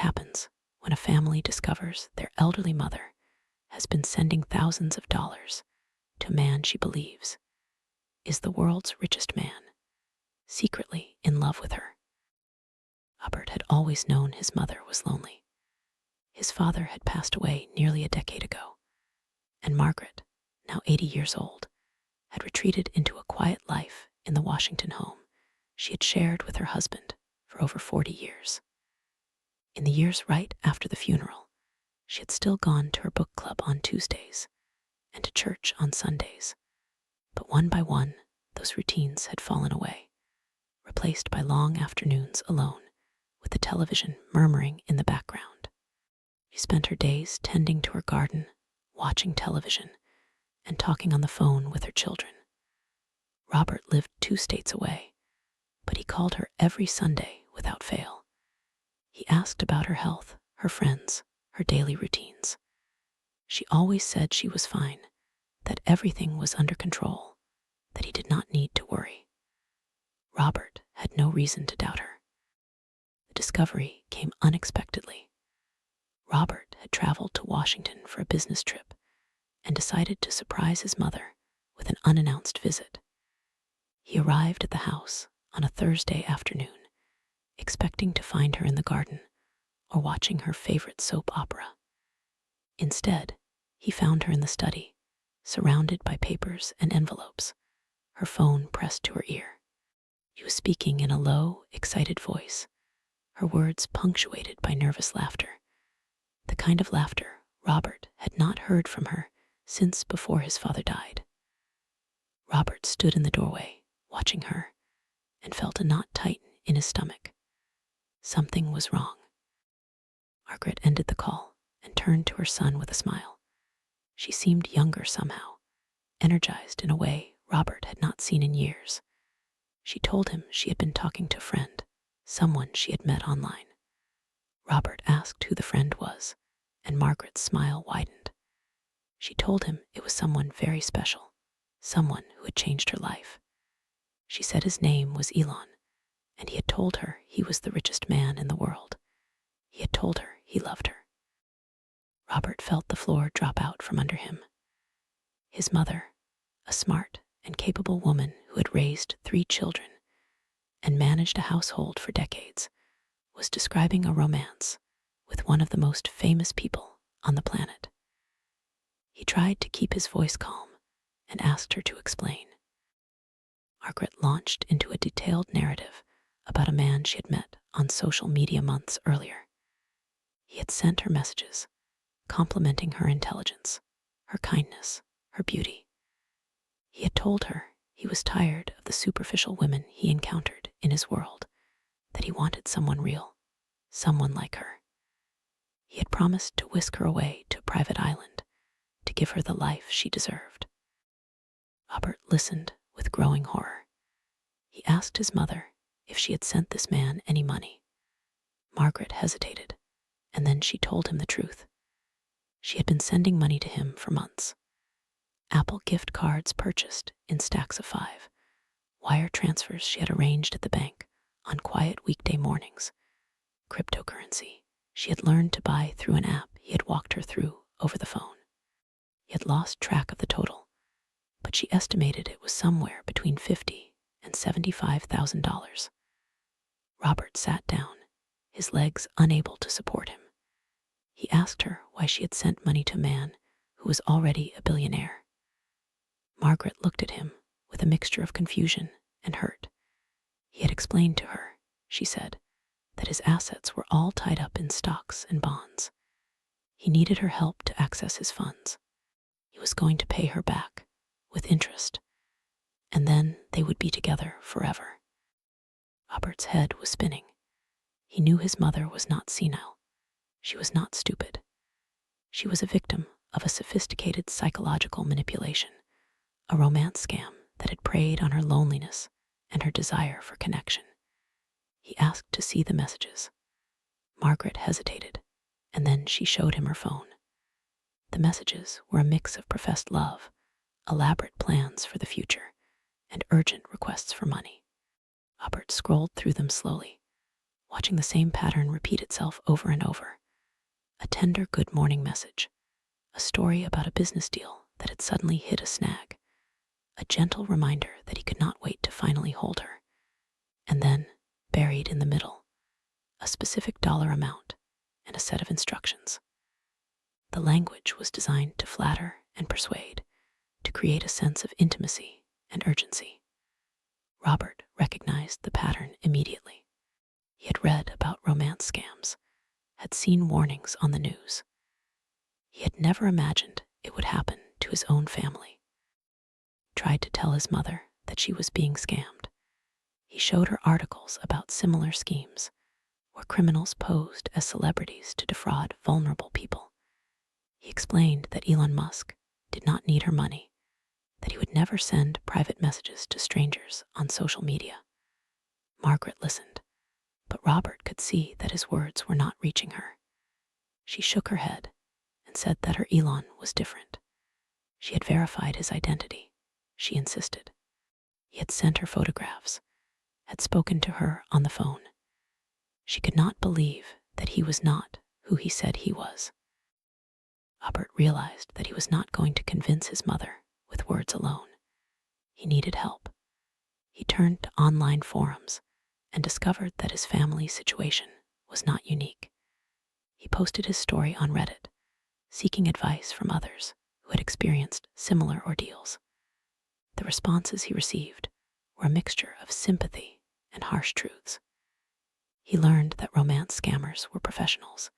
happens when a family discovers their elderly mother has been sending thousands of dollars to a man she believes is the world's richest man, secretly in love with her. Robert had always known his mother was lonely. His father had passed away nearly a decade ago, and Margaret, now 80 years old, had retreated into a quiet life in the Washington home she had shared with her husband for over 40 years. In the years right after the funeral, she had still gone to her book club on Tuesdays and to church on Sundays, but one by one, those routines had fallen away, replaced by long afternoons alone with the television murmuring in the background. She spent her days tending to her garden, watching television, and talking on the phone with her children. Robert lived 2 states away, but he called her every Sunday without fail. He asked about her health, her friends, her daily routines. She always said she was fine, that everything was under control, that he did not need to worry. Robert had no reason to doubt her. The discovery came unexpectedly. Robert had traveled to Washington for a business trip and decided to surprise his mother with an unannounced visit. He arrived at the house on a Thursday afternoon, expecting to find her in the garden or watching her favorite soap opera. Instead, he found her in the study, surrounded by papers and envelopes, her phone pressed to her ear. She was speaking in a low, excited voice, her words punctuated by nervous laughter, the kind of laughter Robert had not heard from her since before his father died. Robert stood in the doorway, watching her, and felt a knot tighten in his stomach. Something was wrong. Margaret ended the call and turned to her son with a smile. She seemed younger somehow, energized in a way Robert had not seen in years. She told him she had been talking to a friend, someone she had met online. Robert asked who the friend was, and Margaret's smile widened. She told him it was someone very special, someone who had changed her life. She said his name was Elon, and he had told her he was the richest man in the world. He had told her he loved her. Robert felt the floor drop out from under him. His mother, a smart and capable woman who had raised 3 children and managed a household for decades, was describing a romance with one of the most famous people on the planet. He tried to keep his voice calm and asked her to explain. Margaret launched into a detailed narrative about a man she had met on social media months earlier. He had sent her messages, complimenting her intelligence, her kindness, her beauty. He had told her he was tired of the superficial women he encountered in his world, that he wanted someone real, someone like her. He had promised to whisk her away to a private island, to give her the life she deserved. Robert listened with growing horror. He asked his mother if she had sent this man any money. Margaret hesitated, and then she told him the truth. She had been sending money to him for months. Apple gift cards purchased in stacks of 5, wire transfers she had arranged at the bank on quiet weekday mornings, cryptocurrency she had learned to buy through an app he had walked her through over the phone. He had lost track of the total, but she estimated it was somewhere between $50,000 and $75,000. Robert sat down, his legs unable to support him. He asked her why she had sent money to a man who was already a billionaire. Margaret looked at him with a mixture of confusion and hurt. He had explained to her, she said, that his assets were all tied up in stocks and bonds. He needed her help to access his funds. He was going to pay her back with interest, and then they would be together forever. Robert's head was spinning. He knew his mother was not senile. She was not stupid. She was a victim of a sophisticated psychological manipulation, a romance scam that had preyed on her loneliness and her desire for connection. He asked to see the messages. Margaret hesitated, and then she showed him her phone. The messages were a mix of professed love, elaborate plans for the future, and urgent requests for money. Robert scrolled through them slowly, watching the same pattern repeat itself over and over. A tender good morning message, a story about a business deal that had suddenly hit a snag, a gentle reminder that he could not wait to finally hold her. And then, buried in the middle, a specific dollar amount and a set of instructions. The language was designed to flatter and persuade, to create a sense of intimacy and urgency. Robert recognized the pattern immediately. He had read about romance scams, had seen warnings on the news. He had never imagined it would happen to his own family. He tried to tell his mother that she was being scammed. He showed her articles about similar schemes, where criminals posed as celebrities to defraud vulnerable people. He explained that Elon Musk did not need her money, that he would never send private messages to strangers on social media. Margaret listened, but Robert could see that his words were not reaching her. She shook her head and said that her Elon was different. She had verified his identity, she insisted. He had sent her photographs, had spoken to her on the phone. She could not believe that he was not who he said he was. Robert realized that he was not going to convince his mother with words alone. He needed help. He turned to online forums and discovered that his family's situation was not unique. He posted his story on Reddit, seeking advice from others who had experienced similar ordeals. The responses he received were a mixture of sympathy and harsh truths. He learned that romance scammers were professionals,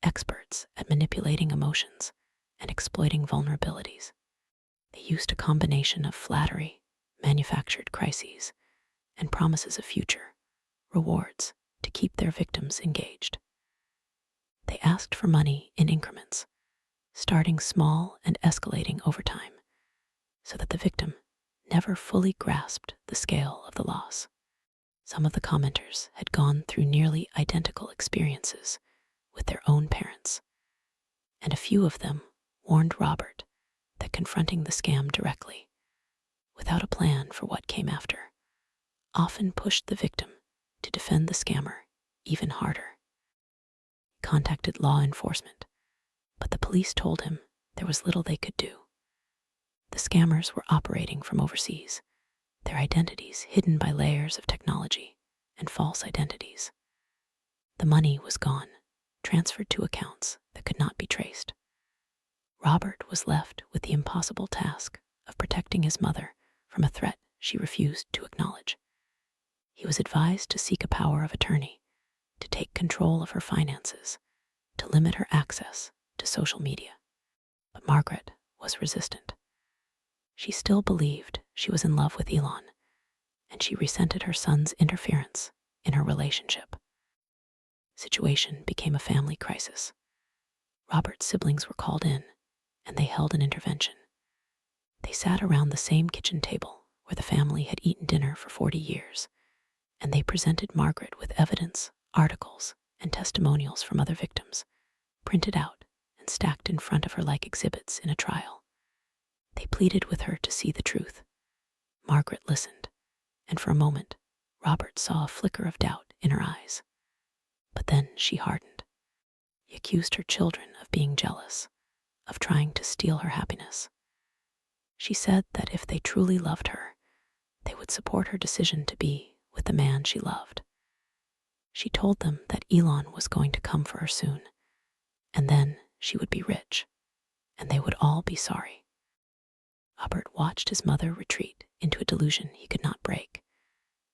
experts at manipulating emotions and exploiting vulnerabilities. They used a combination of flattery, manufactured crises, and promises of future rewards to keep their victims engaged. They asked for money in increments, starting small and escalating over time, so that the victim never fully grasped the scale of the loss. Some of the commenters had gone through nearly identical experiences with their own parents, and a few of them warned Robert that confronting the scam directly, without a plan for what came after, often pushed the victim to defend the scammer even harder. He contacted law enforcement, but the police told him there was little they could do. The scammers were operating from overseas, their identities hidden by layers of technology and false identities. The money was gone, transferred to accounts that could not be traced. Robert was left with the impossible task of protecting his mother from a threat she refused to acknowledge. He was advised to seek a power of attorney, to take control of her finances, to limit her access to social media. But Margaret was resistant. She still believed she was in love with Elon, and she resented her son's interference in her relationship. The situation became a family crisis. Robert's siblings were called in, and they held an intervention. They sat around the same kitchen table where the family had eaten dinner for 40 years, and they presented Margaret with evidence, articles, and testimonials from other victims, printed out and stacked in front of her like exhibits in a trial. They pleaded with her to see the truth. Margaret listened, and for a moment, Robert saw a flicker of doubt in her eyes. But then she hardened. He accused her children of being jealous, of trying to steal her happiness. She said that if they truly loved her, they would support her decision to be with the man she loved. She told them that Elon was going to come for her soon, and then she would be rich, and they would all be sorry. Robert watched his mother retreat into a delusion he could not break.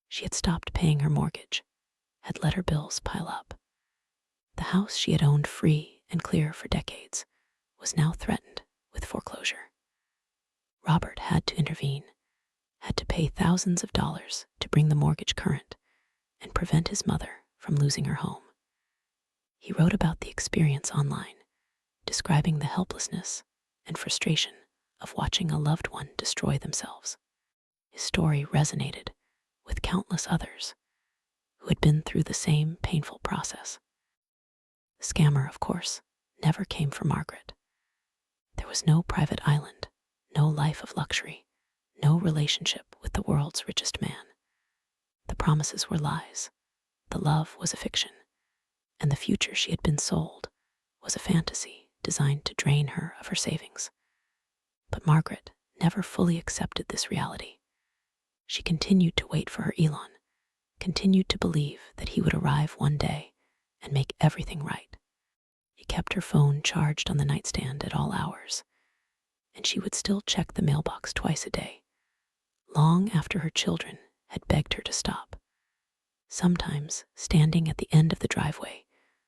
She had stopped paying her mortgage, had let her bills pile up. The house she had owned free and clear for decades was now threatened with foreclosure. Robert had to intervene, had to pay thousands of dollars to bring the mortgage current and prevent his mother from losing her home. He wrote about the experience online, describing the helplessness and frustration of watching a loved one destroy themselves. His story resonated with countless others who had been through the same painful process. The scammer, of course, never came for Margaret. There was no private island, no life of luxury, no relationship with the world's richest man. The promises were lies, The love was a fiction, and the future she had been sold was a fantasy designed to drain her of her savings. But Margaret never fully accepted this reality. She continued to wait for her Elon, continued to believe that he would arrive one day and make everything right. He kept her phone charged on the nightstand at all hours, and she would still check the mailbox twice a day, long after her children had begged her to stop. Sometimes standing at the end of the driveway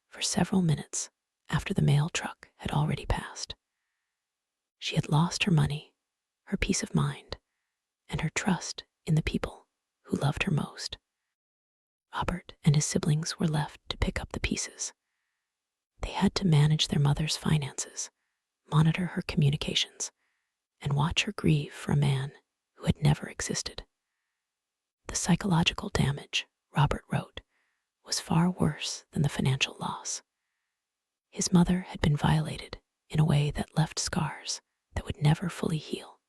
for several minutes after the mail truck had already passed. She had lost her money, her peace of mind, and her trust in the people who loved her most. Robert and his siblings were left to pick up the pieces. They had to manage their mother's finances, monitor her communications, and watch her grieve for a man who had never existed. The psychological damage, Robert wrote, was far worse than the financial loss. His mother had been violated in a way that left scars that would never fully heal.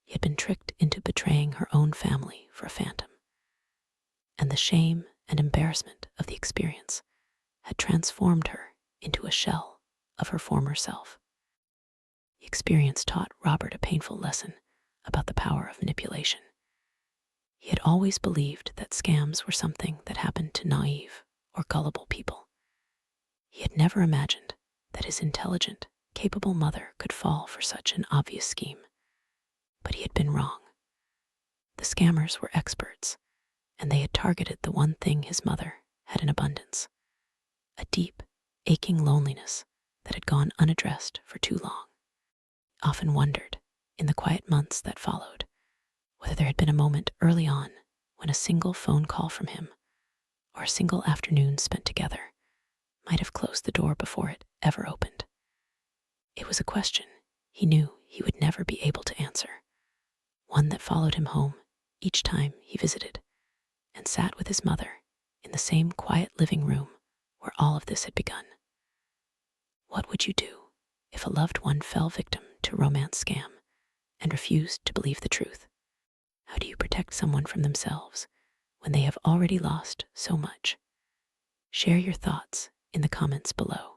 He had been tricked into betraying her own family for a phantom, and the shame and embarrassment of the experience had transformed her into a shell of her former self. The experience taught Robert a painful lesson about the power of manipulation. He had always believed that scams were something that happened to naive or gullible people. He had never imagined that his intelligent, capable mother could fall for such an obvious scheme. But he had been wrong. The scammers were experts, and they had targeted the one thing his mother had in abundance: a deep, aching loneliness that had gone unaddressed for too long. He often wondered, in the quiet months that followed, whether there had been a moment early on when a single phone call from him or a single afternoon spent together might have closed the door before it ever opened. It was a question he knew he would never be able to answer, one that followed him home each time he visited and sat with his mother in the same quiet living room where all of this had begun. What would you do if a loved one fell victim to a romance scam and refused to believe the truth? How do you protect someone from themselves when they have already lost so much? Share your thoughts in the comments below.